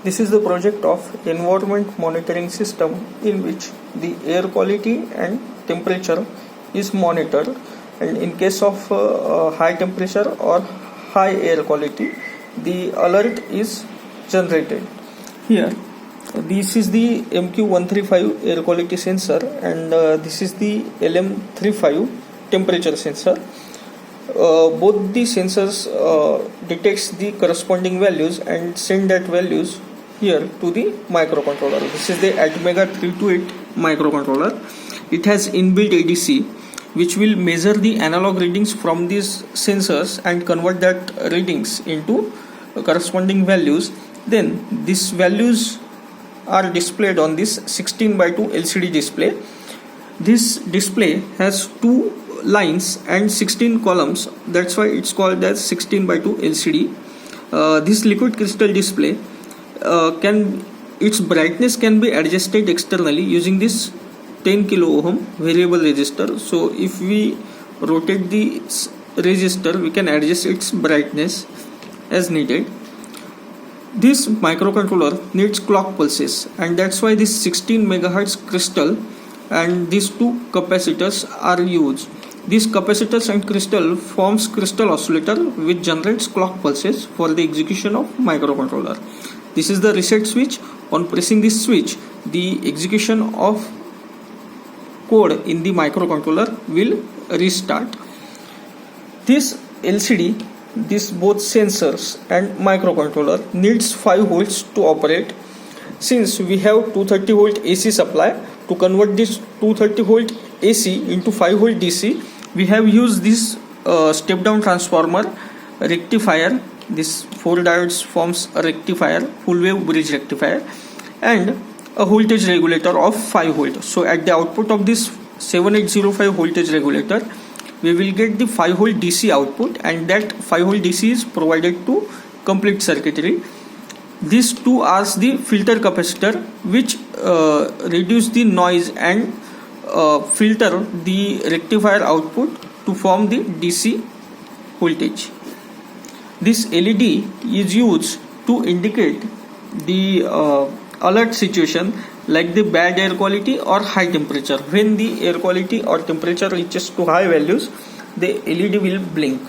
This is the project of environment monitoring system in which the air quality and temperature is monitored, and in case of high temperature or high air quality, the alert is generated. Here this is the MQ135 air quality sensor, and this is the LM35 temperature sensor. Both the sensors detects the corresponding values and send that values here to the microcontroller. This is the Atmega 328 microcontroller. It has inbuilt ADC which will measure the analog readings from these sensors and convert that readings into corresponding values. Then these values are displayed on this 16:2 LCD display. This display has 2 lines and 16 columns. That's why it's called as 16:2 LCD. This liquid crystal display its brightness can be adjusted externally using this 10 kilo ohm variable resistor. So if we rotate the resistor, we can adjust its brightness as needed. This microcontroller needs clock pulses, and that's why this 16 megahertz crystal and these 2 capacitors are used. These capacitors and crystal forms crystal oscillator which generates clock pulses for the execution of microcontroller. This is the reset switch. On pressing this switch, the execution of code in the microcontroller will restart. This LCD, both sensors and microcontroller needs 5 volts to operate. Since we have 230 volt AC supply, to convert this 230 volt AC into 5 volt DC, we have used this step down transformer rectifier. This 4 diodes forms a rectifier, full wave bridge rectifier, and a voltage regulator of 5 volt. So at the output of this 7805 voltage regulator, we will get the 5 volt DC output, and that 5 volt DC is provided to complete circuitry. These 2 are the filter capacitor which reduce the noise and filter the rectifier output to form the DC voltage. This LED is used to indicate the alert situation like the bad air quality or high temperature. When the air quality or temperature reaches to high values, the LED will blink.